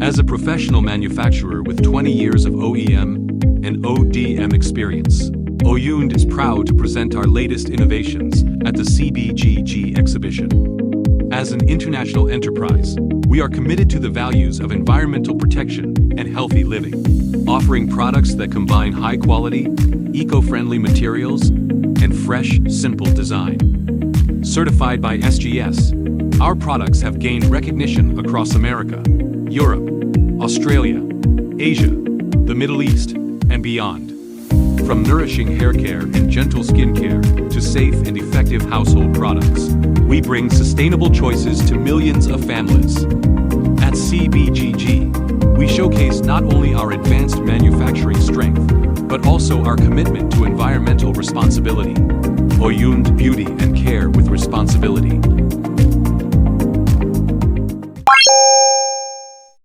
As a professional manufacturer with 20 years of OEM and ODM experience, Oyunde is proud to present our latest innovations at the CBGG exhibition. As an international enterprise, we are committed to the values of environmental protection and healthy living, offering products that combine high-quality, eco-friendly materials and fresh, simple design. Certified by SGS, our products have gained recognition across America, Europe, Australia, Asia, the Middle East, and beyond. From nourishing hair care and gentle skin care to safe and effective household products, we bring sustainable choices to millions of families. At CBGG, we showcase not only our advanced manufacturing strength, but also our commitment to environmental responsibility. Oyunde Beauty and Care with Responsibility.